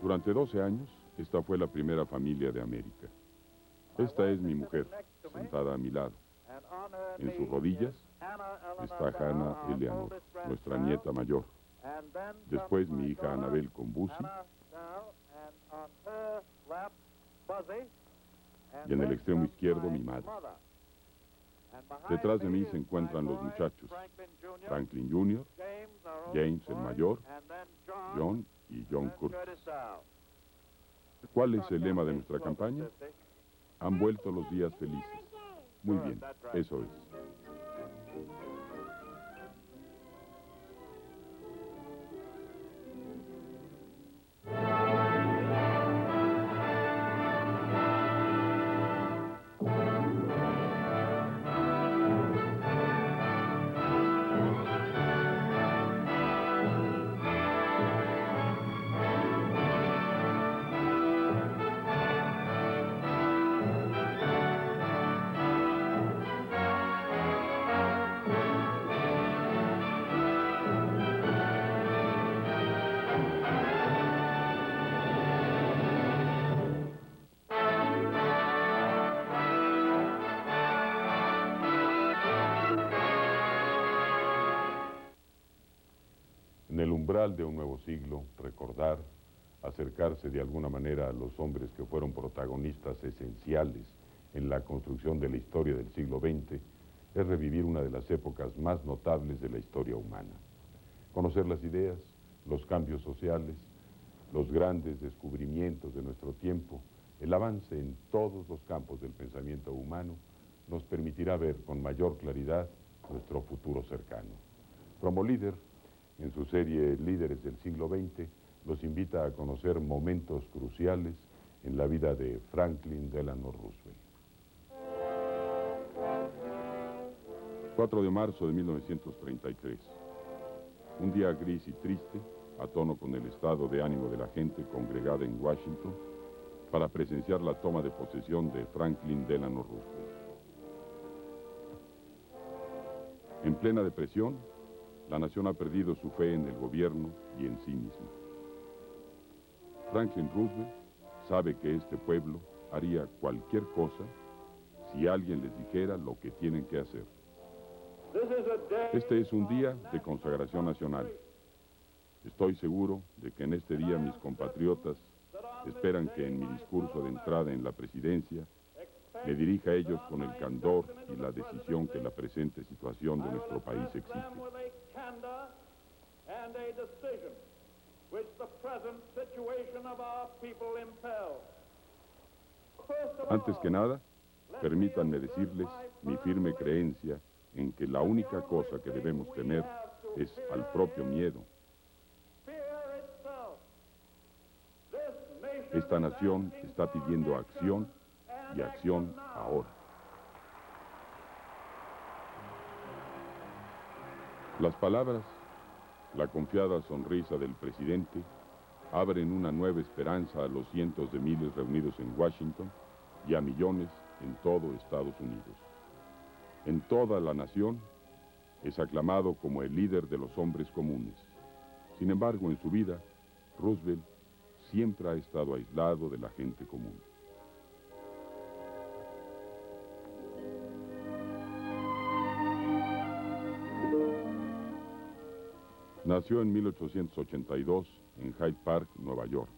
Durante 12 años, esta fue la primera familia de América. Esta es mi mujer, sentada a mi lado. En sus rodillas está Hannah Eleanor, nuestra nieta mayor. Después mi hija Annabel con Busi. Y en el extremo izquierdo mi madre. Detrás de mí se encuentran los muchachos, Franklin Jr., James el mayor, John y John Curtis. ¿Cuál es el lema de nuestra campaña? Han vuelto los días felices. Muy bien, eso es. En el umbral de un nuevo siglo, recordar, acercarse de alguna manera a los hombres que fueron protagonistas esenciales en la construcción de la historia del siglo XX, es revivir una de las épocas más notables de la historia humana. Conocer las ideas, los cambios sociales, los grandes descubrimientos de nuestro tiempo, el avance en todos los campos del pensamiento humano, nos permitirá ver con mayor claridad nuestro futuro cercano. Promo Líder, en su serie Líderes del siglo XX, nos invita a conocer momentos cruciales en la vida de Franklin Delano Roosevelt. 4 de marzo de 1933. Un día gris y triste, a tono con el estado de ánimo de la gente congregada en Washington para presenciar la toma de posesión de Franklin Delano Roosevelt. En plena depresión, la nación ha perdido su fe en el gobierno y en sí misma. Franklin Roosevelt sabe que este pueblo haría cualquier cosa si alguien les dijera lo que tienen que hacer. Este es un día de consagración nacional. Estoy seguro de que en este día mis compatriotas esperan que en mi discurso de entrada en la presidencia me dirija a ellos con el candor y la decisión que la presente situación de nuestro país exige. Antes que nada, permítanme decirles mi firme creencia en que la única cosa que debemos temer es al propio miedo. Esta nación está pidiendo acción y acción ahora. Las palabras, la confiada sonrisa del presidente abren una nueva esperanza a los cientos de miles reunidos en Washington y a millones en todo Estados Unidos. En toda la nación es aclamado como el líder de los hombres comunes. Sin embargo, en su vida, Roosevelt siempre ha estado aislado de la gente común. Nació en 1882 en Hyde Park, Nueva York.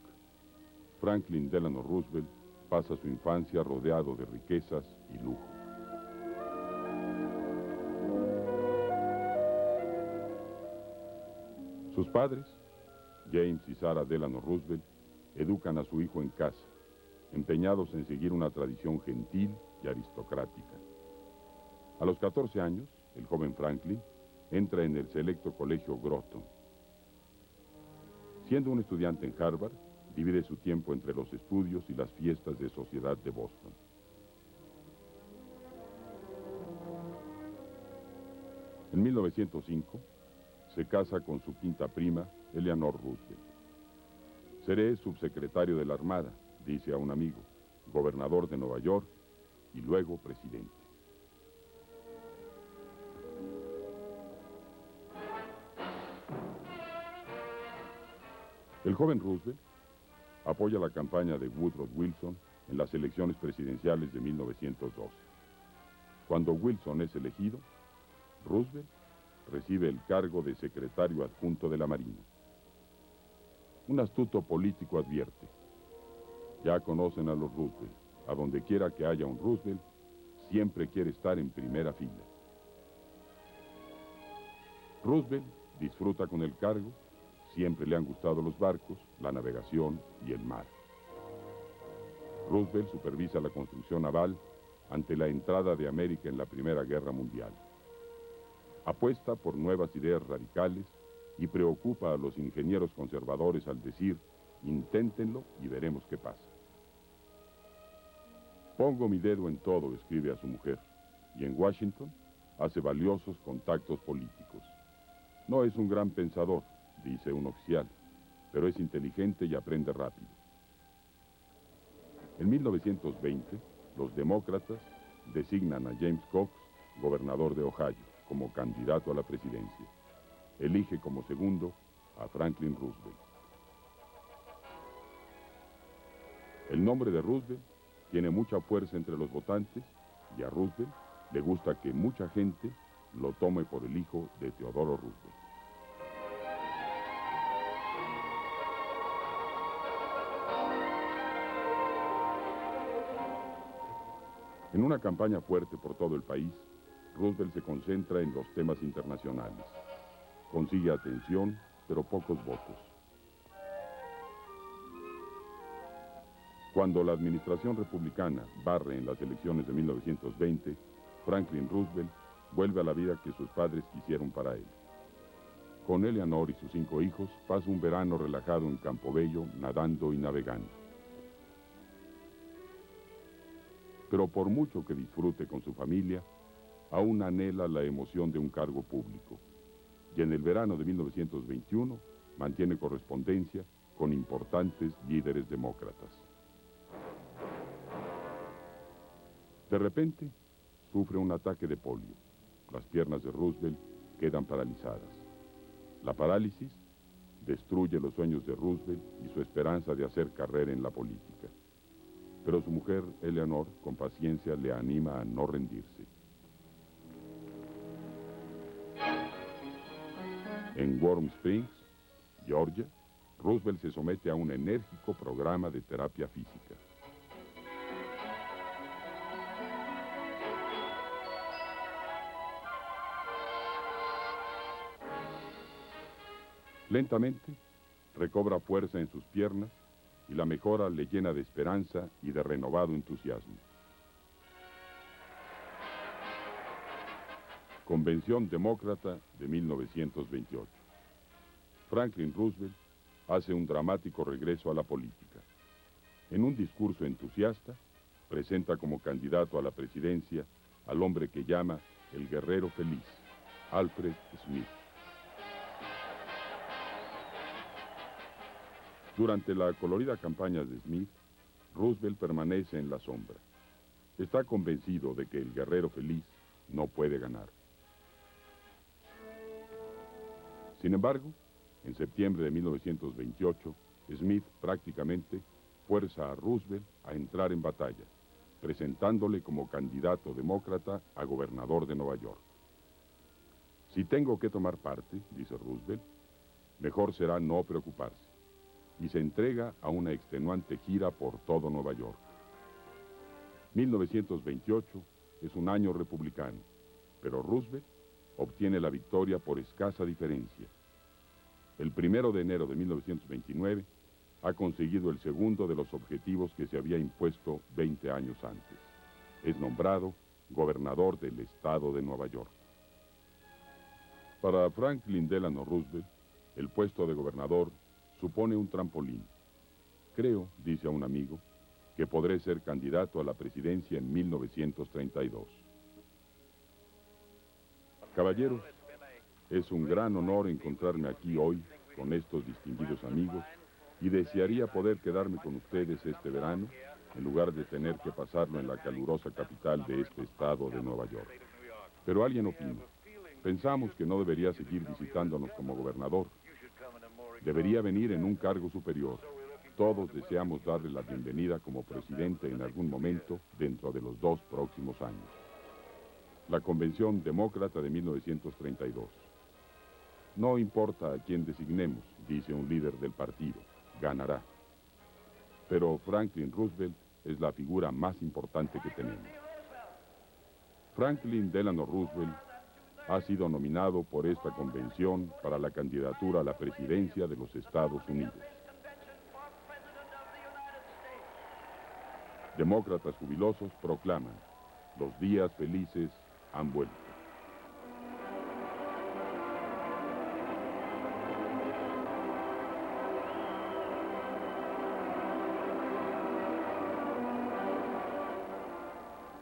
Franklin Delano Roosevelt pasa su infancia rodeado de riquezas y lujo. Sus padres, James y Sarah Delano Roosevelt, educan a su hijo en casa, empeñados en seguir una tradición gentil y aristocrática. A los 14 años, el joven Franklin entra en el selecto colegio Groton. Siendo un estudiante en Harvard, divide su tiempo entre los estudios y las fiestas de sociedad de Boston. En 1905, se casa con su quinta prima, Eleanor Roosevelt. Seré subsecretario de la Armada, dice a un amigo, gobernador de Nueva York y luego presidente. El joven Roosevelt Apoya la campaña de Woodrow Wilson en las elecciones presidenciales de 1912. Cuando Wilson es elegido, Roosevelt recibe el cargo de secretario adjunto de la Marina. Un astuto político advierte: ya conocen a los Roosevelt. A donde quiera que haya un Roosevelt, siempre quiere estar en primera fila. Roosevelt disfruta con el cargo, siempre le han gustado los barcos, la navegación y el mar. Roosevelt supervisa la construcción naval ante la entrada de América en la Primera Guerra Mundial. Apuesta por nuevas ideas radicales y preocupa a los ingenieros conservadores al decir: inténtenlo y veremos qué pasa. Pongo mi dedo en todo, escribe a su mujer, y en Washington hace valiosos contactos políticos. No es un gran pensador, dice un oficial, pero es inteligente y aprende rápido. En 1920, los demócratas designan a James Cox, gobernador de Ohio, como candidato a la presidencia. Elige como segundo a Franklin Roosevelt. El nombre de Roosevelt tiene mucha fuerza entre los votantes y a Roosevelt le gusta que mucha gente lo tome por el hijo de Teodoro Roosevelt. En una campaña fuerte por todo el país, Roosevelt se concentra en los temas internacionales. Consigue atención, pero pocos votos. Cuando la administración republicana barre en las elecciones de 1920, Franklin Roosevelt vuelve a la vida que sus padres quisieron para él. Con Eleanor y sus 5 hijos, pasa un verano relajado en Campobello, nadando y navegando. Pero por mucho que disfrute con su familia, aún anhela la emoción de un cargo público. Y en el verano de 1921 mantiene correspondencia con importantes líderes demócratas. De repente, sufre un ataque de polio. Las piernas de Roosevelt quedan paralizadas. La parálisis destruye los sueños de Roosevelt y su esperanza de hacer carrera en la política. Pero su mujer, Eleanor, con paciencia le anima a no rendirse. En Warm Springs, Georgia, Roosevelt se somete a un enérgico programa de terapia física. Lentamente, recobra fuerza en sus piernas y la mejora le llena de esperanza y de renovado entusiasmo. Convención Demócrata de 1928. Franklin Roosevelt hace un dramático regreso a la política. En un discurso entusiasta, presenta como candidato a la presidencia al hombre que llama el guerrero feliz, Alfred Smith. Durante la colorida campaña de Smith, Roosevelt permanece en la sombra. Está convencido de que el guerrero feliz no puede ganar. Sin embargo, en septiembre de 1928, Smith prácticamente fuerza a Roosevelt a entrar en batalla, presentándole como candidato demócrata a gobernador de Nueva York. Si tengo que tomar parte, dice Roosevelt, mejor será no preocuparse, y se entrega a una extenuante gira por todo Nueva York. 1928 es un año republicano, pero Roosevelt obtiene la victoria por escasa diferencia. El 1 de enero de 1929 ha conseguido el segundo de los objetivos que se había impuesto 20 años antes. Es nombrado gobernador del estado de Nueva York. Para Franklin Delano Roosevelt, el puesto de gobernador supone un trampolín. Creo, dice a un amigo, que podré ser candidato a la presidencia en 1932. Caballeros, es un gran honor encontrarme aquí hoy con estos distinguidos amigos y desearía poder quedarme con ustedes este verano en lugar de tener que pasarlo en la calurosa capital de este estado de Nueva York. Pero alguien opina: pensamos que no debería seguir visitándonos como gobernador. Debería venir en un cargo superior. Todos deseamos darle la bienvenida como presidente en algún momento dentro de los 2 próximos años. La Convención Demócrata de 1932. No importa a quién designemos, dice un líder del partido, ganará. Pero Franklin Roosevelt es la figura más importante que tenemos. Franklin Delano Roosevelt ha sido nominado por esta convención para la candidatura a la presidencia de los Estados Unidos. Demócratas jubilosos proclaman: los días felices han vuelto.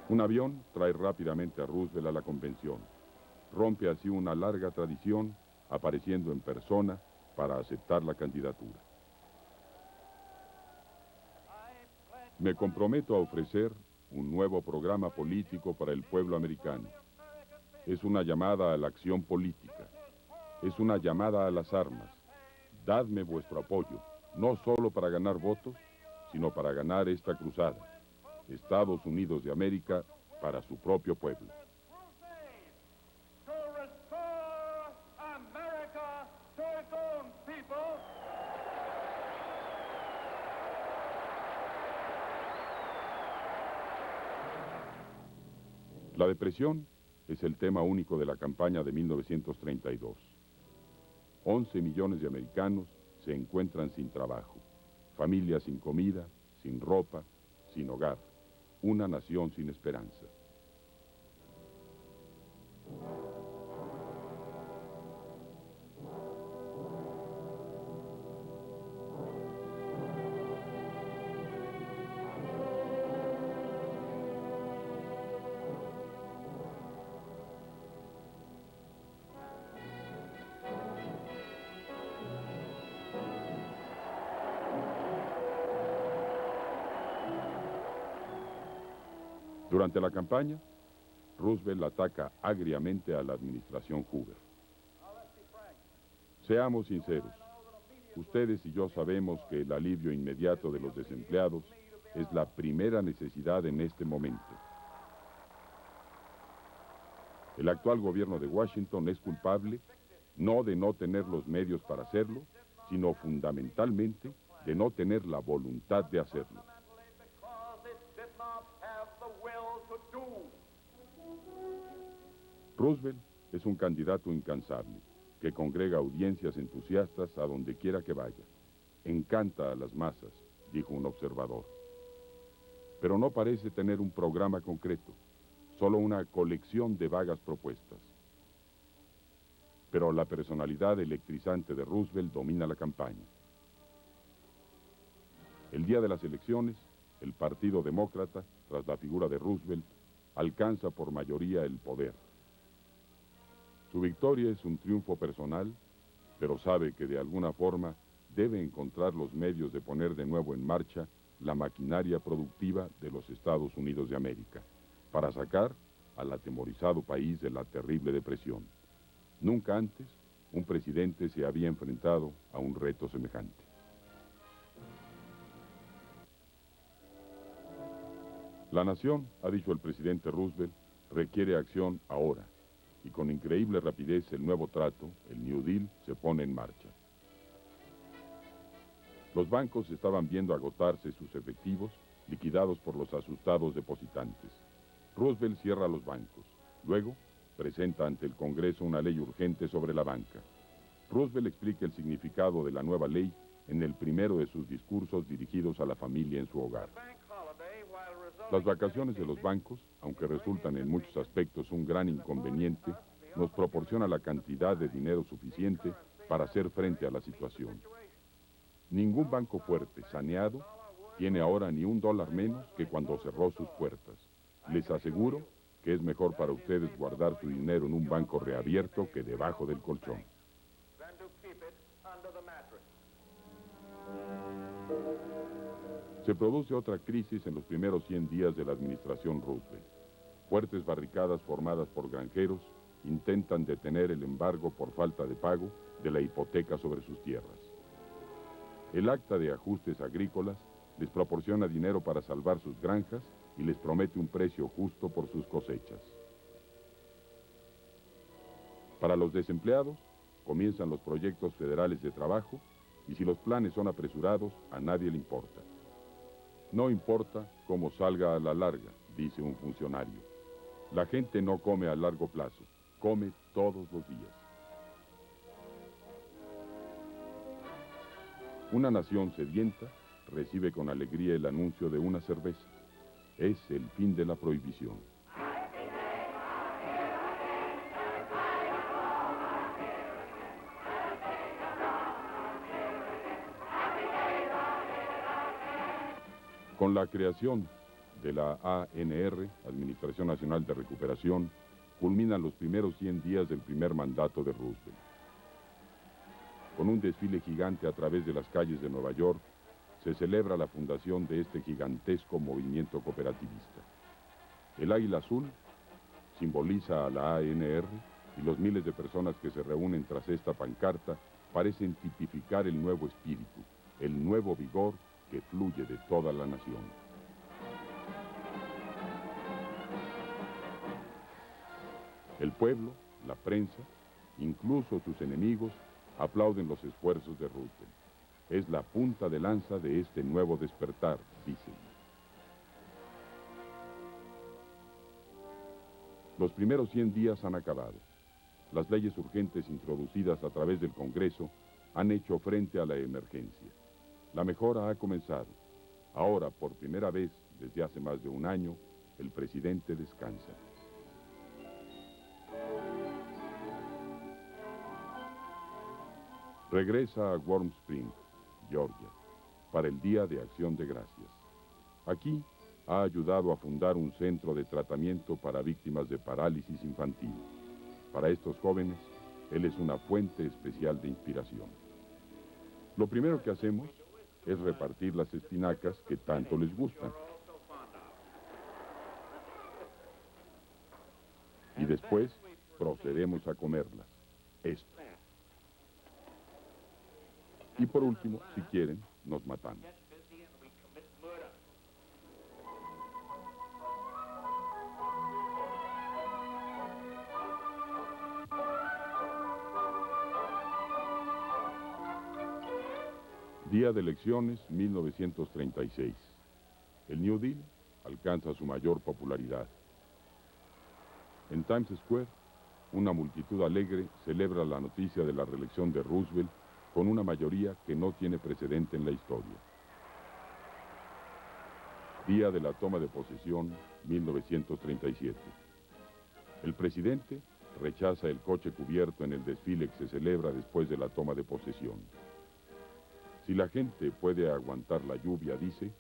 Un avión trae rápidamente a Roosevelt a la convención. Rompe así una larga tradición, apareciendo en persona para aceptar la candidatura. Me comprometo a ofrecer un nuevo programa político para el pueblo americano. Es una llamada a la acción política. Es una llamada a las armas. Dadme vuestro apoyo, no solo para ganar votos, sino para ganar esta cruzada. Estados Unidos de América para su propio pueblo. La depresión es el tema único de la campaña de 1932. 11 millones de americanos se encuentran sin trabajo, familias sin comida, sin ropa, sin hogar, una nación sin esperanza. Durante la campaña, Roosevelt ataca agriamente a la administración Hoover. Seamos sinceros, ustedes y yo sabemos que el alivio inmediato de los desempleados es la primera necesidad en este momento. El actual gobierno de Washington es culpable no de no tener los medios para hacerlo, sino fundamentalmente de no tener la voluntad de hacerlo. Roosevelt es un candidato incansable, que congrega audiencias entusiastas a donde quiera que vaya. Encanta a las masas, dijo un observador. Pero no parece tener un programa concreto, solo una colección de vagas propuestas. Pero la personalidad electrizante de Roosevelt domina la campaña. El día de las elecciones, el Partido Demócrata, tras la figura de Roosevelt, alcanza por mayoría el poder. Su victoria es un triunfo personal, pero sabe que de alguna forma debe encontrar los medios de poner de nuevo en marcha la maquinaria productiva de los Estados Unidos de América, para sacar al atemorizado país de la terrible depresión. Nunca antes un presidente se había enfrentado a un reto semejante. La nación, ha dicho el presidente Roosevelt, requiere acción ahora. Y con increíble rapidez el nuevo trato, el New Deal, se pone en marcha. Los bancos estaban viendo agotarse sus efectivos, liquidados por los asustados depositantes. Roosevelt cierra los bancos. Luego, presenta ante el Congreso una ley urgente sobre la banca. Roosevelt explica el significado de la nueva ley en el primero de sus discursos dirigidos a la familia en su hogar. Las vacaciones de los bancos, aunque resultan en muchos aspectos un gran inconveniente, nos proporciona la cantidad de dinero suficiente para hacer frente a la situación. Ningún banco fuerte, saneado, tiene ahora ni $1 menos que cuando cerró sus puertas. Les aseguro que es mejor para ustedes guardar su dinero en un banco reabierto que debajo del colchón. Se produce otra crisis en los primeros 100 días de la administración Roosevelt. Fuertes barricadas formadas por granjeros intentan detener el embargo por falta de pago de la hipoteca sobre sus tierras. El Acta de Ajustes Agrícolas les proporciona dinero para salvar sus granjas y les promete un precio justo por sus cosechas. Para los desempleados, comienzan los proyectos federales de trabajo y si los planes son apresurados, a nadie le importa. No importa cómo salga a la larga, dice un funcionario. La gente no come a largo plazo, come todos los días. Una nación sedienta recibe con alegría el anuncio de una cerveza. Es el fin de la prohibición. Con la creación de la ANR, Administración Nacional de Recuperación, culminan los primeros 100 días del primer mandato de Roosevelt. Con un desfile gigante a través de las calles de Nueva York, se celebra la fundación de este gigantesco movimiento cooperativista. El águila azul simboliza a la ANR y los miles de personas que se reúnen tras esta pancarta parecen tipificar el nuevo espíritu, el nuevo vigor que fluye de toda la nación. El pueblo, la prensa, incluso sus enemigos, aplauden los esfuerzos de Roosevelt. Es la punta de lanza de este nuevo despertar, dicen. Los primeros 100 días han acabado. Las leyes urgentes introducidas a través del Congreso han hecho frente a la emergencia. La mejora ha comenzado. Ahora, por primera vez desde hace más de un año, el presidente descansa. Regresa a Warm Springs, Georgia, para el Día de Acción de Gracias. Aquí ha ayudado a fundar un centro de tratamiento para víctimas de parálisis infantil. Para estos jóvenes, él es una fuente especial de inspiración. Lo primero que hacemos es repartir las espinacas que tanto les gustan. Y después procedemos a comerlas. Esto. Y por último, si quieren, nos matamos. Día de elecciones, 1936. El New Deal alcanza su mayor popularidad. En Times Square, una multitud alegre celebra la noticia de la reelección de Roosevelt con una mayoría que no tiene precedente en la historia. Día de la toma de posesión, 1937. El presidente rechaza el coche cubierto en el desfile que se celebra después de la toma de posesión. Si la gente puede aguantar la lluvia, dice,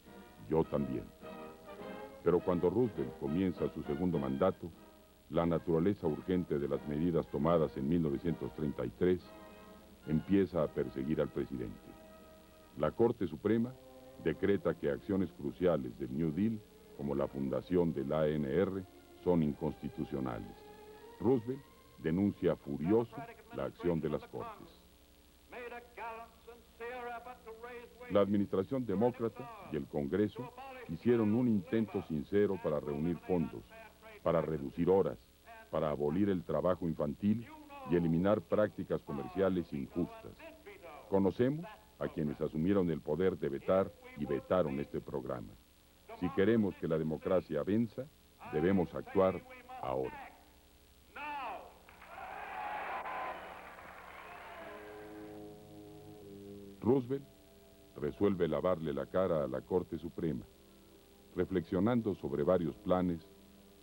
yo también. Pero cuando Roosevelt comienza su segundo mandato, la naturaleza urgente de las medidas tomadas en 1933 empieza a perseguir al presidente. La Corte Suprema decreta que acciones cruciales del New Deal, como la fundación del ANR, son inconstitucionales. Roosevelt denuncia furioso la acción de las Cortes. La administración demócrata y el Congreso hicieron un intento sincero para reunir fondos, para reducir horas, para abolir el trabajo infantil y eliminar prácticas comerciales injustas. Conocemos a quienes asumieron el poder de vetar y vetaron este programa. Si queremos que la democracia venza, debemos actuar ahora. Roosevelt resuelve lavarle la cara a la Corte Suprema. Reflexionando sobre varios planes,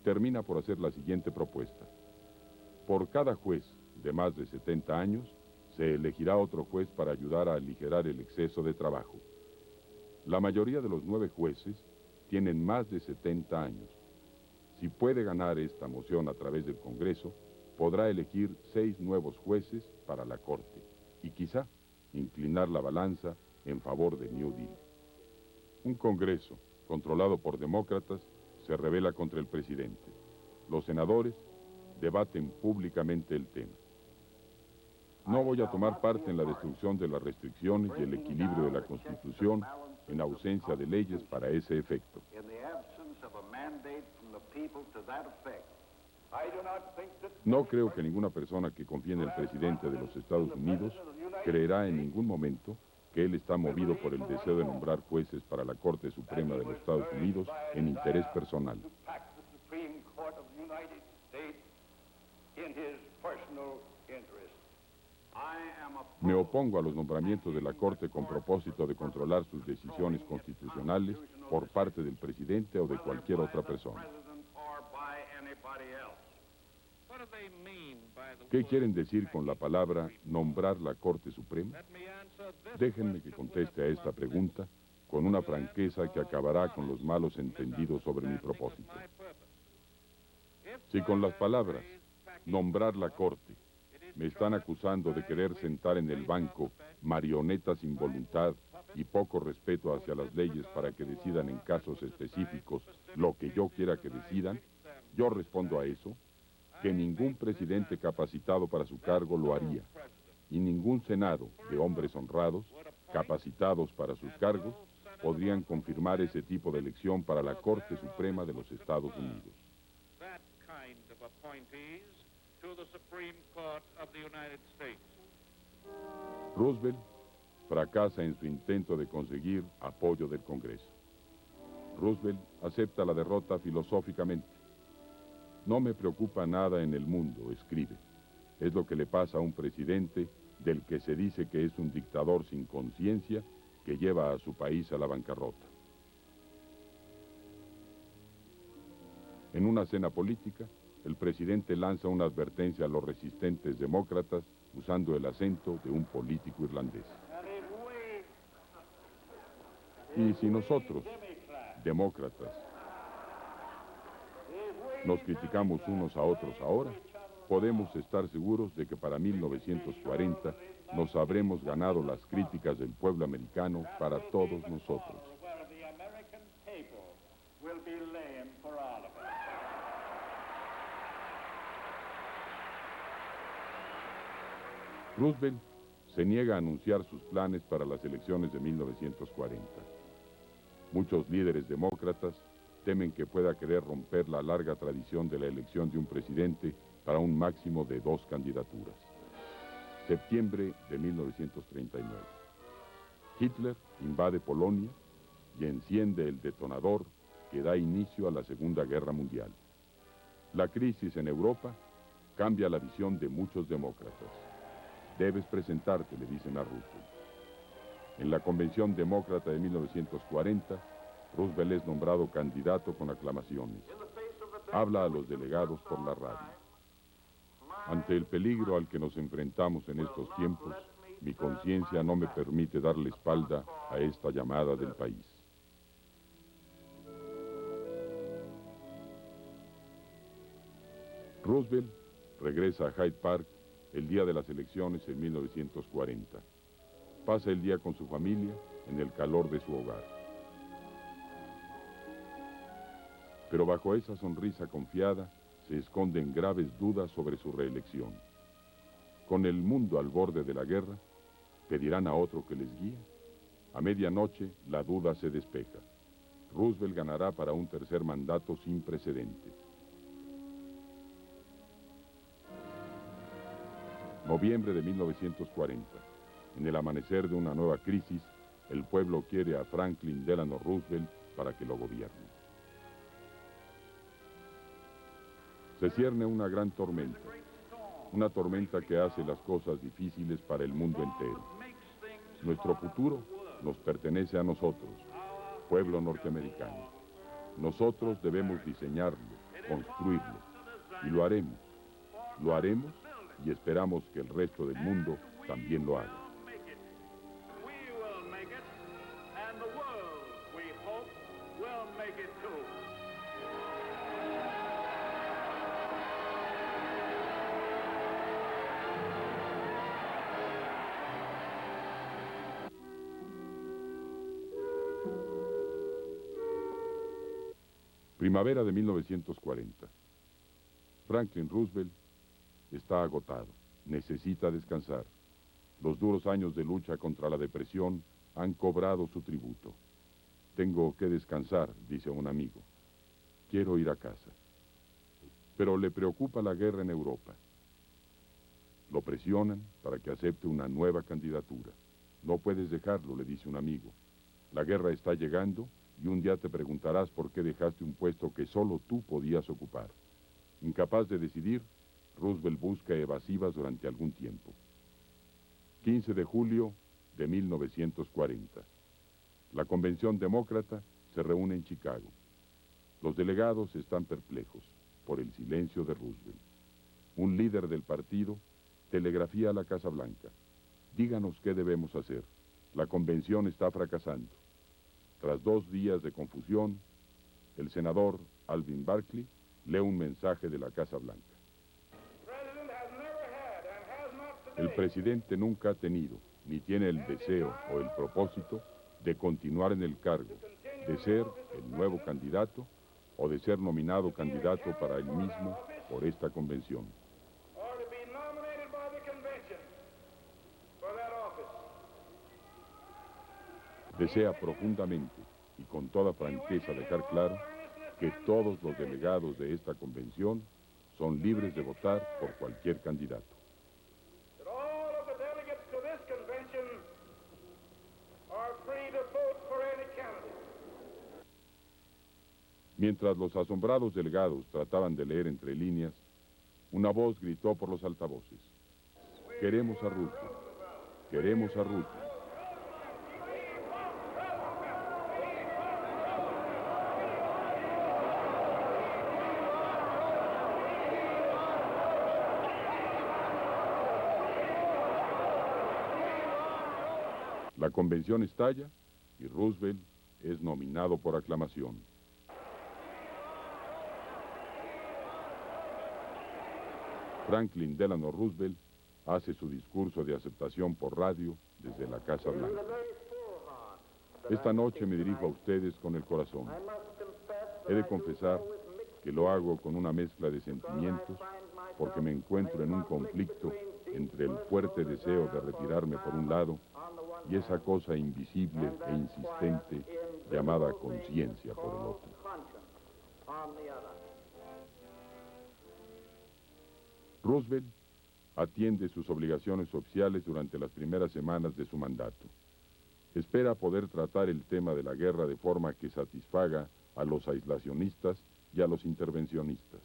termina por hacer la siguiente propuesta. Por cada juez de más de 70 años, se elegirá otro juez para ayudar a aligerar el exceso de trabajo. La mayoría de los 9 jueces tienen más de 70 años. Si puede ganar esta moción a través del Congreso, podrá elegir 6 nuevos jueces para la Corte y quizá inclinar la balanza en favor de New Deal. Un Congreso controlado por demócratas se rebela contra el presidente. Los senadores debaten públicamente el tema. No voy a tomar parte en la destrucción de las restricciones y el equilibrio de la Constitución en ausencia de leyes para ese efecto. No creo que ninguna persona que confíe en el presidente de los Estados Unidos creerá en ningún momento que él está movido por el deseo de nombrar jueces para la Corte Suprema de los Estados Unidos en interés personal. Me opongo a los nombramientos de la Corte con propósito de controlar sus decisiones constitucionales por parte del presidente o de cualquier otra persona. ¿Qué quieren decir con la palabra nombrar la Corte Suprema? Déjenme que conteste a esta pregunta con una franqueza que acabará con los malos entendidos sobre mi propósito. Si con las palabras nombrar la Corte me están acusando de querer sentar en el banco marionetas sin voluntad y poco respeto hacia las leyes para que decidan en casos específicos lo que yo quiera que decidan, yo respondo a eso que ningún presidente capacitado para su cargo lo haría, y ningún Senado de hombres honrados, capacitados para sus cargos, podrían confirmar ese tipo de elección para la Corte Suprema de los Estados Unidos. Roosevelt fracasa en su intento de conseguir apoyo del Congreso. Roosevelt acepta la derrota filosóficamente. No me preocupa nada en el mundo, escribe. Es lo que le pasa a un presidente del que se dice que es un dictador sin conciencia que lleva a su país a la bancarrota. En una cena política, el presidente lanza una advertencia a los resistentes demócratas usando el acento de un político irlandés. Y si nosotros, demócratas, nos criticamos unos a otros ahora, podemos estar seguros de que para 1940 nos habremos ganado las críticas del pueblo americano para todos nosotros. Roosevelt se niega a anunciar sus planes para las elecciones de 1940. Muchos líderes demócratas temen que pueda querer romper la larga tradición de la elección de un presidente para un máximo de 2 candidaturas. Septiembre de 1939. Hitler invade Polonia y enciende el detonador que da inicio a la Segunda Guerra Mundial. La crisis en Europa cambia la visión de muchos demócratas. Debes presentarte, le dicen a Roosevelt. En la Convención Demócrata de 1940, Roosevelt es nombrado candidato con aclamaciones. Habla a los delegados por la radio. Ante el peligro al que nos enfrentamos en estos tiempos, mi conciencia no me permite dar la espalda a esta llamada del país. Roosevelt regresa a Hyde Park el día de las elecciones en 1940. Pasa el día con su familia en el calor de su hogar. Pero bajo esa sonrisa confiada se esconden graves dudas sobre su reelección. Con el mundo al borde de la guerra, ¿pedirán a otro que les guíe? A medianoche, la duda se despeja. Roosevelt ganará para un tercer mandato sin precedente. Noviembre de 1940. En el amanecer de una nueva crisis, el pueblo quiere a Franklin Delano Roosevelt para que lo gobierne. Se cierne una gran tormenta, una tormenta que hace las cosas difíciles para el mundo entero. Nuestro futuro nos pertenece a nosotros, pueblo norteamericano. Nosotros debemos diseñarlo, construirlo, y lo haremos. Lo haremos y esperamos que el resto del mundo también lo haga. Primavera de 1940. Franklin Roosevelt está agotado, necesita descansar. Los duros años de lucha contra la depresión han cobrado su tributo. Tengo que descansar, dice un amigo. Quiero ir a casa. Pero le preocupa la guerra en Europa. Lo presionan para que acepte una nueva candidatura. No puedes dejarlo, le dice un amigo. La guerra está llegando y un día te preguntarás por qué dejaste un puesto que solo tú podías ocupar. Incapaz de decidir, Roosevelt busca evasivas durante algún tiempo. 15 de julio de 1940. La convención demócrata se reúne en Chicago. Los delegados están perplejos por el silencio de Roosevelt. Un líder del partido telegrafía a la Casa Blanca. Díganos qué debemos hacer. La convención está fracasando. Tras 2 días de confusión, el senador Alvin Barkley lee un mensaje de la Casa Blanca. El presidente nunca ha tenido, ni tiene el deseo o el propósito de continuar en el cargo, de ser el nuevo candidato o de ser nominado candidato para él mismo por esta convención. Desea profundamente y con toda franqueza dejar claro que todos los delegados de esta convención son libres de votar por cualquier candidato. Mientras los asombrados delegados trataban de leer entre líneas, una voz gritó por los altavoces: «Queremos a Roosevelt, queremos a Roosevelt». La convención estalla y Roosevelt es nominado por aclamación. Franklin Delano Roosevelt hace su discurso de aceptación por radio desde la Casa Blanca. Esta noche me dirijo a ustedes con el corazón. He de confesar que lo hago con una mezcla de sentimientos porque me encuentro en un conflicto entre el fuerte deseo de retirarme por un lado y esa cosa invisible e insistente llamada conciencia por el otro. Roosevelt atiende sus obligaciones oficiales durante las primeras semanas de su mandato. Espera poder tratar el tema de la guerra de forma que satisfaga a los aislacionistas y a los intervencionistas.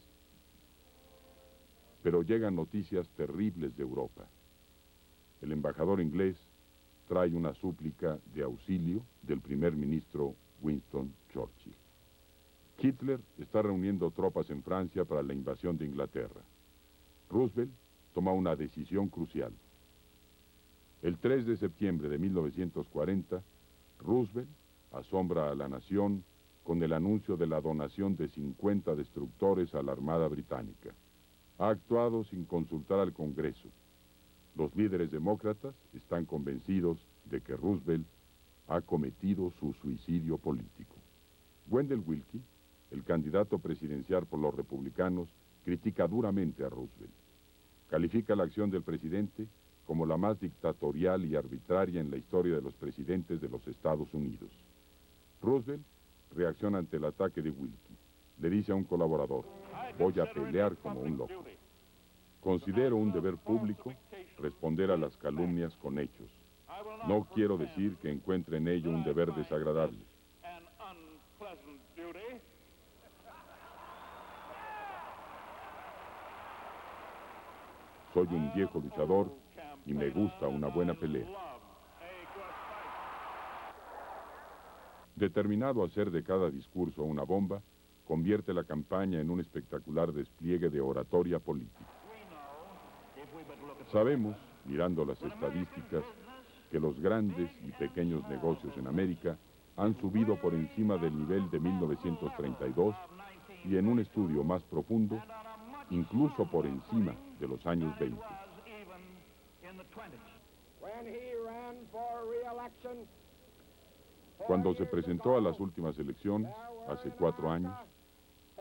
Pero llegan noticias terribles de Europa. El embajador inglés trae una súplica de auxilio del primer ministro Winston Churchill. Hitler está reuniendo tropas en Francia para la invasión de Inglaterra. Roosevelt toma una decisión crucial. El 3 de septiembre de 1940, Roosevelt asombra a la nación con el anuncio de la donación de 50 destructores a la Armada Británica. Ha actuado sin consultar al Congreso. Los líderes demócratas están convencidos de que Roosevelt ha cometido su suicidio político. Wendell Willkie, el candidato presidencial por los republicanos, critica duramente a Roosevelt. Califica la acción del presidente como la más dictatorial y arbitraria en la historia de los presidentes de los Estados Unidos. Roosevelt reacciona ante el ataque de Willkie. Le dice a un colaborador: «Voy a pelear como un loco. Considero un deber público responder a las calumnias con hechos. No quiero decir que encuentre en ello un deber desagradable». Soy un viejo luchador y me gusta una buena pelea. Determinado a hacer de cada discurso una bomba, convierte la campaña en un espectacular despliegue de oratoria política. Sabemos, mirando las estadísticas, que los grandes y pequeños negocios en América han subido por encima del nivel de 1932 y en un estudio más profundo, incluso por encima de los años 20. Cuando se presentó a las últimas elecciones, hace 4 años,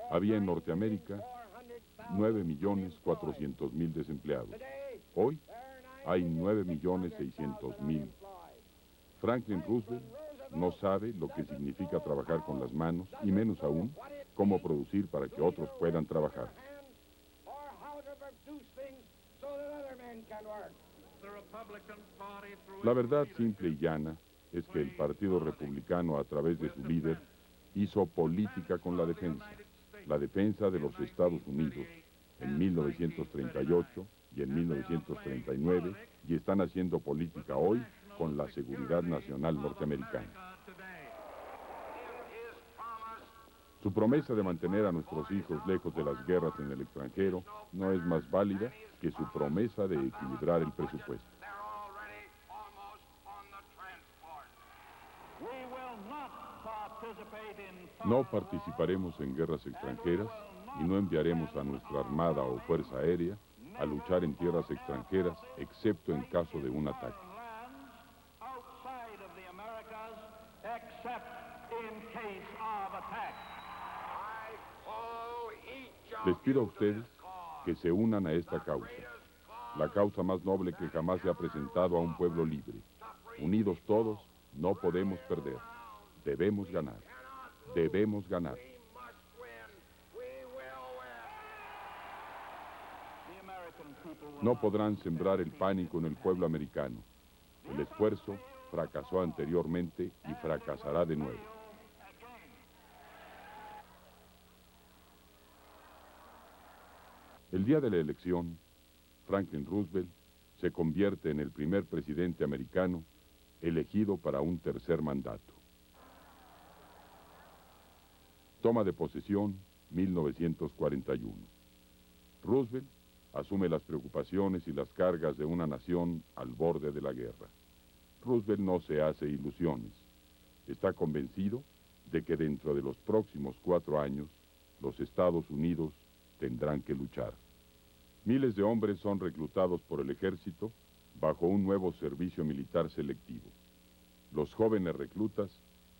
había en Norteamérica 9.400.000 desempleados. Hoy hay 9.600.000. Franklin Roosevelt no sabe lo que significa trabajar con las manos, y menos aún, cómo producir para que otros puedan trabajar. La verdad simple y llana es que el Partido Republicano, a través de su líder, hizo política con la defensa de los Estados Unidos en 1938 y en 1939, y están haciendo política hoy con la seguridad nacional norteamericana. Su promesa de mantener a nuestros hijos lejos de las guerras en el extranjero no es más válida que su promesa de equilibrar el presupuesto. No participaremos en guerras extranjeras y no enviaremos a nuestra Armada o Fuerza Aérea a luchar en tierras extranjeras, excepto en caso de un ataque. Les pido a ustedes que se unan a esta causa, la causa más noble que jamás se ha presentado a un pueblo libre. Unidos todos, no podemos perder. Debemos ganar. Debemos ganar. No podrán sembrar el pánico en el pueblo americano. El esfuerzo fracasó anteriormente y fracasará de nuevo. El día de la elección, Franklin Roosevelt se convierte en el primer presidente americano elegido para un tercer mandato. Toma de posesión, 1941. Roosevelt asume las preocupaciones y las cargas de una nación al borde de la guerra. Roosevelt no se hace ilusiones. Está convencido de que dentro de los próximos 4 años, los Estados Unidos tendrán que luchar. Miles de hombres son reclutados por el ejército bajo un nuevo servicio militar selectivo. Los jóvenes reclutas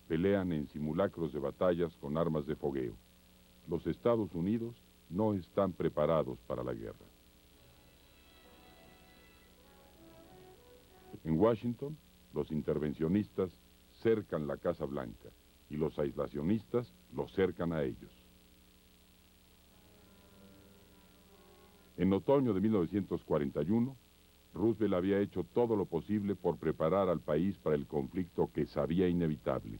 pelean en simulacros de batallas con armas de fogueo. Los Estados Unidos no están preparados para la guerra. En Washington, los intervencionistas cercan la Casa Blanca y los aislacionistas los cercan a ellos. En otoño de 1941, Roosevelt había hecho todo lo posible por preparar al país para el conflicto que sabía inevitable.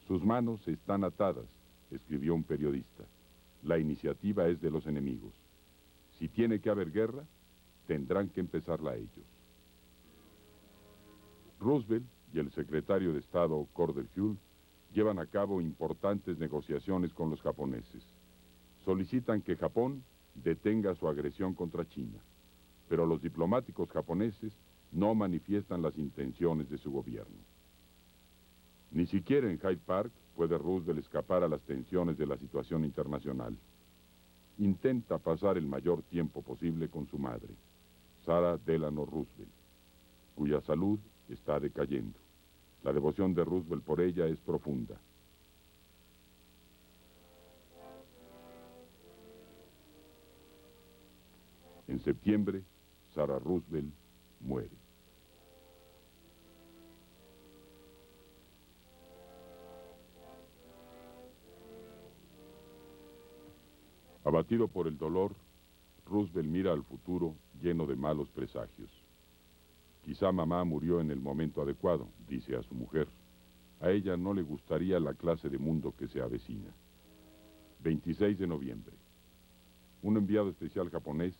Sus manos están atadas, escribió un periodista. La iniciativa es de los enemigos. Si tiene que haber guerra, tendrán que empezarla ellos. Roosevelt y el secretario de Estado Cordell Hull llevan a cabo importantes negociaciones con los japoneses. Solicitan que Japón detenga su agresión contra China, pero los diplomáticos japoneses no manifiestan las intenciones de su gobierno. Ni siquiera en Hyde Park puede Roosevelt escapar a las tensiones de la situación internacional. Intenta pasar el mayor tiempo posible con su madre, Sarah Delano Roosevelt, cuya salud está decayendo. La devoción de Roosevelt por ella es profunda. En septiembre, Sarah Roosevelt muere. Abatido por el dolor, Roosevelt mira al futuro lleno de malos presagios. Quizá mamá murió en el momento adecuado, dice a su mujer. A ella no le gustaría la clase de mundo que se avecina. 26 de noviembre. Un enviado especial japonés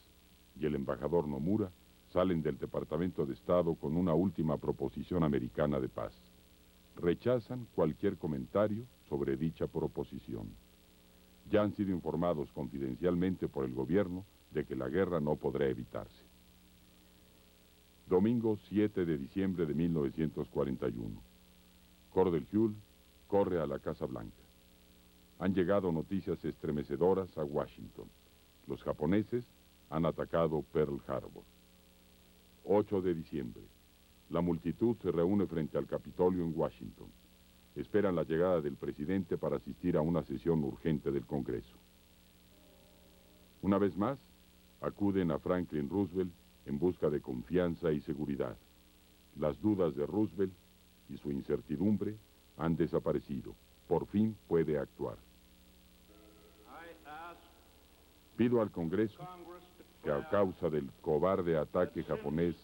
y el embajador Nomura salen del Departamento de Estado con una última proposición americana de paz. Rechazan cualquier comentario sobre dicha proposición. Ya han sido informados confidencialmente por el gobierno de que la guerra no podrá evitarse. Domingo 7 de diciembre de 1941. Cordell Hull corre a la Casa Blanca. Han llegado noticias estremecedoras a Washington. Los japoneses han atacado Pearl Harbor. 8 de diciembre. La multitud se reúne frente al Capitolio en Washington. Esperan la llegada del presidente para asistir a una sesión urgente del Congreso. Una vez más, acuden a Franklin Roosevelt en busca de confianza y seguridad. Las dudas de Roosevelt y su incertidumbre han desaparecido. Por fin puede actuar. Pido al Congreso que a causa del cobarde ataque japonés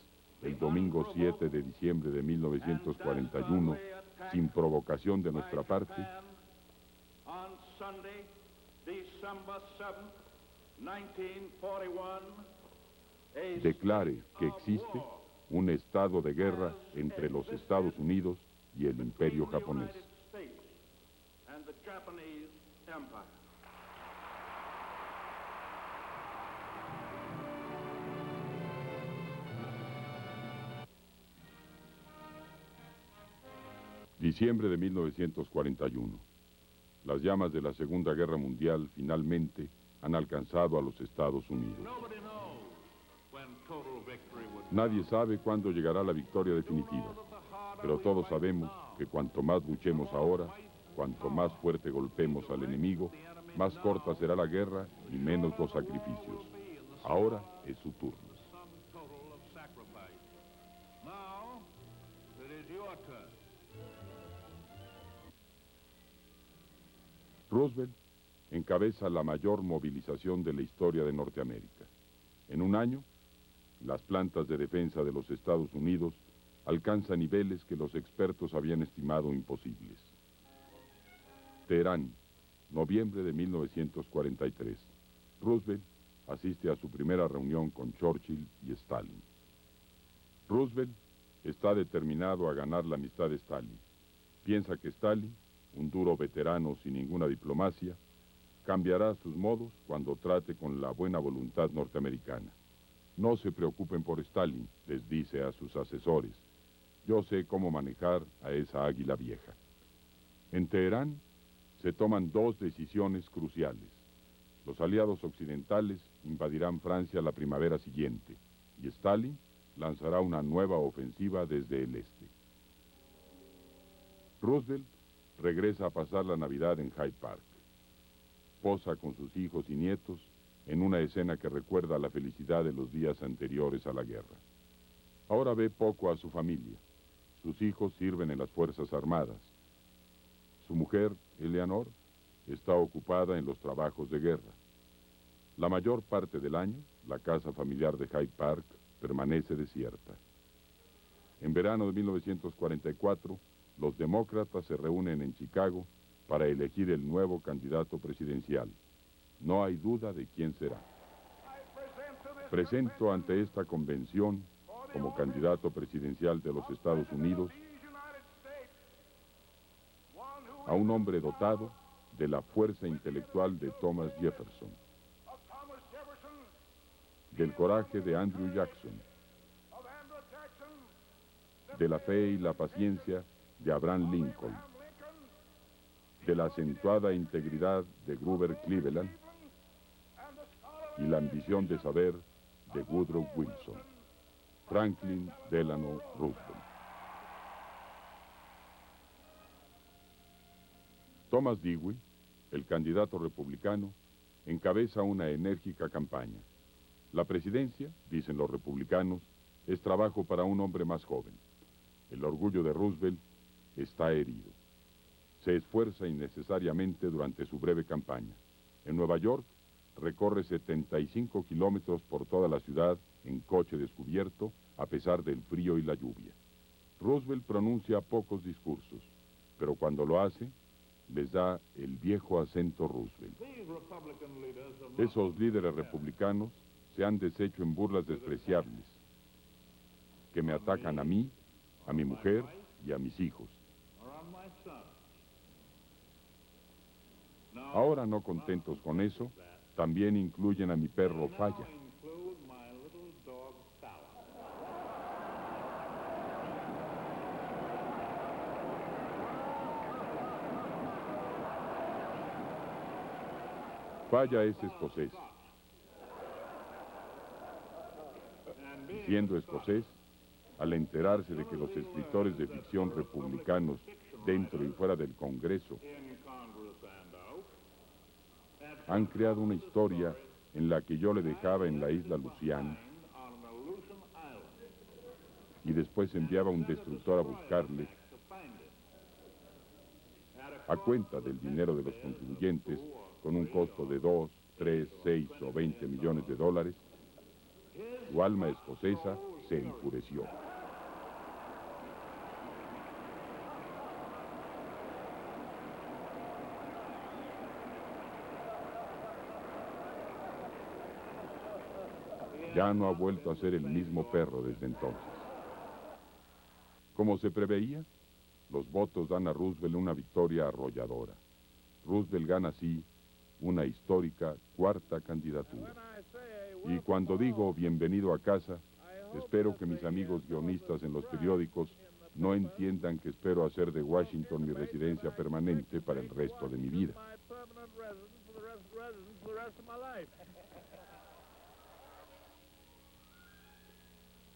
el domingo 7 de diciembre de 1941, sin provocación de nuestra parte, declare que existe un estado de guerra entre los Estados Unidos y el Imperio japonés. Diciembre de 1941. Las llamas de la Segunda Guerra Mundial finalmente han alcanzado a los Estados Unidos. Nadie sabe cuándo llegará la victoria definitiva, pero todos sabemos que cuanto más luchemos ahora, cuanto más fuerte golpemos al enemigo, más corta será la guerra y menos los sacrificios. Ahora es su turno. Roosevelt encabeza la mayor movilización de la historia de Norteamérica. En un año, las plantas de defensa de los Estados Unidos alcanzan niveles que los expertos habían estimado imposibles. Teherán, noviembre de 1943. Roosevelt asiste a su primera reunión con Churchill y Stalin. Roosevelt está determinado a ganar la amistad de Stalin. Piensa que Stalin, un duro veterano sin ninguna diplomacia, cambiará sus modos cuando trate con la buena voluntad norteamericana. No se preocupen por Stalin, les dice a sus asesores. Yo sé cómo manejar a esa águila vieja. En Teherán se toman dos decisiones cruciales. Los aliados occidentales invadirán Francia la primavera siguiente y Stalin lanzará una nueva ofensiva desde el este. Roosevelt regresa a pasar la Navidad en Hyde Park. Posa con sus hijos y nietos en una escena que recuerda la felicidad de los días anteriores a la guerra. Ahora ve poco a su familia. Sus hijos sirven en las Fuerzas Armadas. Su mujer, Eleanor, está ocupada en los trabajos de guerra. La mayor parte del año, la casa familiar de Hyde Park permanece desierta. En verano de 1944, los demócratas se reúnen en Chicago para elegir el nuevo candidato presidencial. No hay duda de quién será. Presento ante esta convención, como candidato presidencial de los Estados Unidos, a un hombre dotado de la fuerza intelectual de Thomas Jefferson, del coraje de Andrew Jackson, de la fe y la paciencia de Abraham Lincoln, de la acentuada integridad de Grover Cleveland y la ambición de saber de Woodrow Wilson. Franklin Delano Roosevelt. Thomas Dewey, el candidato republicano, encabeza una enérgica campaña. La presidencia, dicen los republicanos, es trabajo para un hombre más joven. El orgullo de Roosevelt está herido. Se esfuerza innecesariamente durante su breve campaña. En Nueva York, recorre 75 kilómetros por toda la ciudad en coche descubierto, a pesar del frío y la lluvia. Roosevelt pronuncia pocos discursos, pero cuando lo hace, les da el viejo acento Roosevelt. Esos líderes republicanos se han deshecho en burlas despreciables, que me atacan a mí, a mi mujer y a mis hijos. Ahora, no contentos con eso, también incluyen a mi perro Falla. Falla es escocés. Y siendo escocés, al enterarse de que los escritores de ficción republicanos dentro y fuera del Congreso han creado una historia en la que yo le dejaba en la isla Luciana, y después enviaba un destructor a buscarle a cuenta del dinero de los contribuyentes con un costo de 2, 3, 6 o 20 millones de dólares, su alma escocesa se enfureció. Ya no ha vuelto a ser el mismo perro desde entonces. Como se preveía, los votos dan a Roosevelt una victoria arrolladora. Roosevelt gana así una histórica cuarta candidatura. Y cuando digo bienvenido a casa, espero que mis amigos guionistas en los periódicos no entiendan que espero hacer de Washington mi residencia permanente para el resto de mi vida.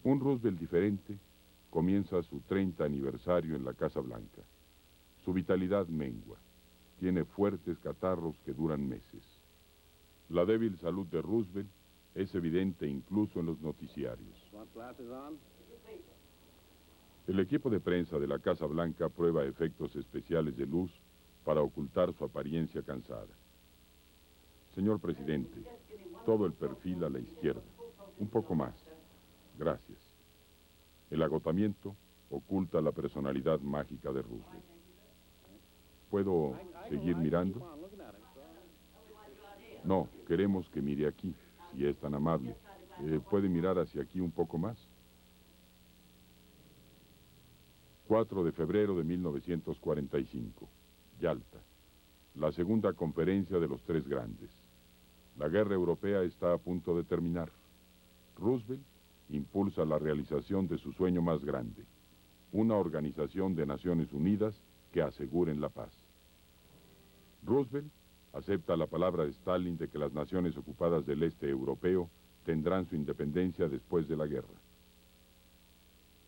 Un Roosevelt diferente comienza su 30 aniversario en la Casa Blanca. Su vitalidad mengua. Tiene fuertes catarros que duran meses. La débil salud de Roosevelt es evidente incluso en los noticiarios. El equipo de prensa de la Casa Blanca prueba efectos especiales de luz para ocultar su apariencia cansada. Señor presidente, todo el perfil a la izquierda. Un poco más. Gracias. El agotamiento oculta la personalidad mágica de Roosevelt. ¿Puedo seguir mirando? No, queremos que mire aquí, si es tan amable. ¿Puede mirar hacia aquí un poco más? 4 de febrero de 1945, Yalta. La segunda conferencia de los tres grandes. La guerra europea está a punto de terminar. Roosevelt impulsa la realización de su sueño más grande, una organización de Naciones Unidas que aseguren la paz. Roosevelt acepta la palabra de Stalin de que las naciones ocupadas del este europeo tendrán su independencia después de la guerra.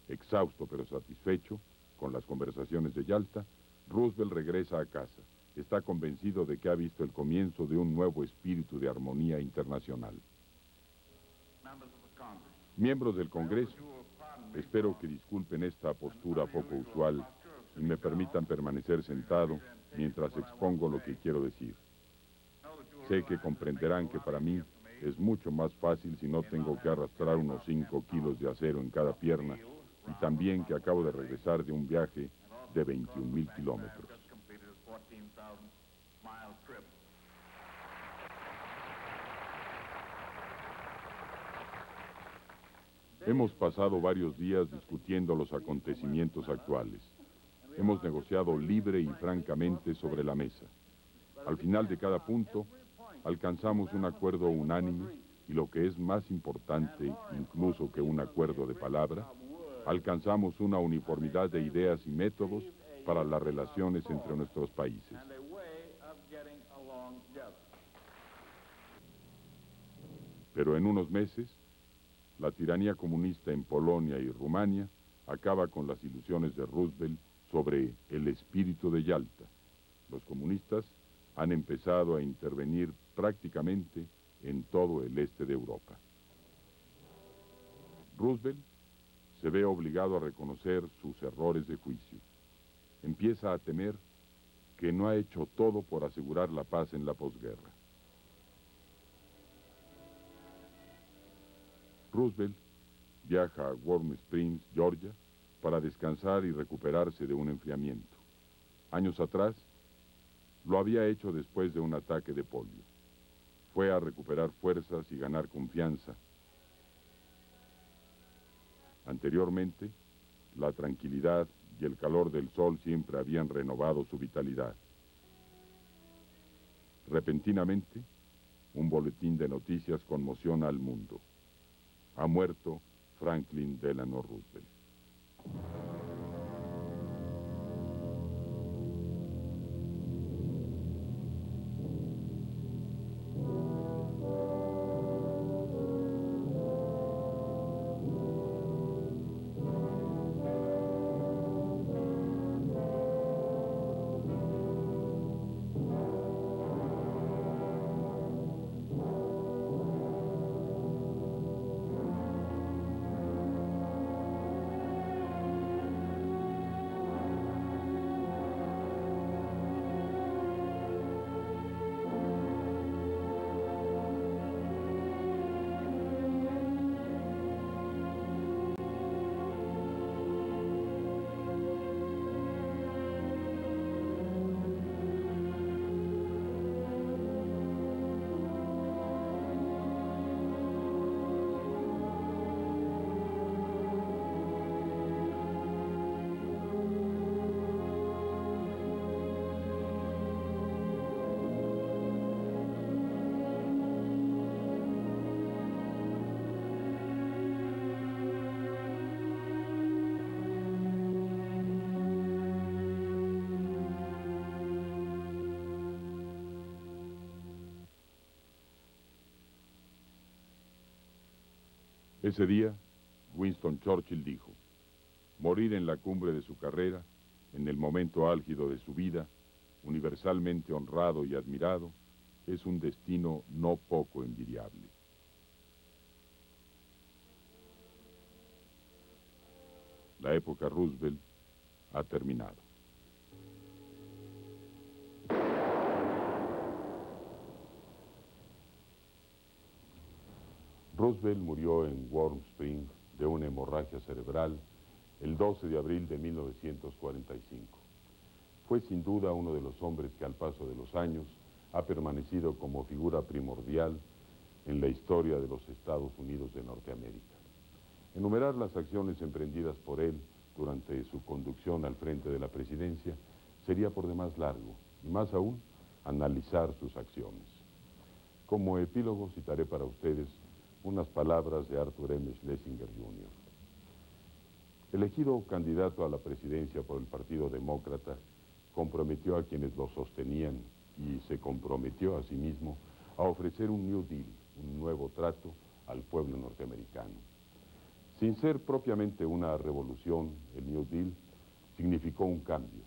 Exhausto pero satisfecho con las conversaciones de Yalta, Roosevelt regresa a casa. Está convencido de que ha visto el comienzo de un nuevo espíritu de armonía internacional. Miembros del Congreso, espero que disculpen esta postura poco usual y me permitan permanecer sentado mientras expongo lo que quiero decir. Sé que comprenderán que para mí es mucho más fácil si no tengo que arrastrar unos 5 kilos de acero en cada pierna y también que acabo de regresar de un viaje de 21,000 kilómetros. Hemos pasado varios días discutiendo los acontecimientos actuales. Hemos negociado libre y francamente sobre la mesa. Al final de cada punto, alcanzamos un acuerdo unánime y lo que es más importante, incluso que un acuerdo de palabra, alcanzamos una uniformidad de ideas y métodos para las relaciones entre nuestros países. Pero en unos meses, la tiranía comunista en Polonia y Rumania acaba con las ilusiones de Roosevelt sobre el espíritu de Yalta. Los comunistas han empezado a intervenir prácticamente en todo el este de Europa. Roosevelt se ve obligado a reconocer sus errores de juicio. Empieza a temer que no ha hecho todo por asegurar la paz en la posguerra. Roosevelt viaja a Warm Springs, Georgia, para descansar y recuperarse de un enfriamiento. Años atrás, lo había hecho después de un ataque de polio. Fue a recuperar fuerzas y ganar confianza. Anteriormente, la tranquilidad y el calor del sol siempre habían renovado su vitalidad. Repentinamente, un boletín de noticias conmociona al mundo. Ha muerto Franklin Delano Roosevelt. Ese día, Winston Churchill dijo: morir en la cumbre de su carrera, en el momento álgido de su vida, universalmente honrado y admirado, es un destino no poco envidiable. La época Roosevelt ha terminado. Roosevelt murió en Warm Springs de una hemorragia cerebral el 12 de abril de 1945. Fue sin duda uno de los hombres que al paso de los años ha permanecido como figura primordial en la historia de los Estados Unidos de Norteamérica. Enumerar las acciones emprendidas por él durante su conducción al frente de la presidencia sería por demás largo, y más aún, analizar sus acciones. Como epílogo citaré para ustedes unas palabras de Arthur M. Schlesinger Jr. Elegido candidato a la presidencia por el Partido Demócrata, comprometió a quienes lo sostenían y se comprometió a sí mismo a ofrecer un New Deal, un nuevo trato al pueblo norteamericano. Sin ser propiamente una revolución, el New Deal significó un cambio,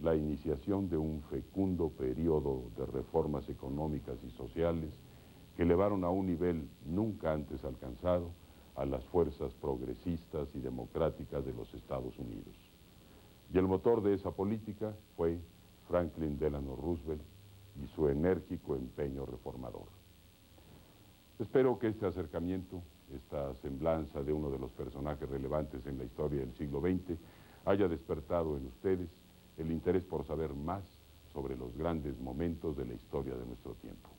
la iniciación de un fecundo periodo de reformas económicas y sociales que elevaron a un nivel nunca antes alcanzado a las fuerzas progresistas y democráticas de los Estados Unidos. Y el motor de esa política fue Franklin Delano Roosevelt y su enérgico empeño reformador. Espero que este acercamiento, esta semblanza de uno de los personajes relevantes en la historia del siglo XX, haya despertado en ustedes el interés por saber más sobre los grandes momentos de la historia de nuestro tiempo.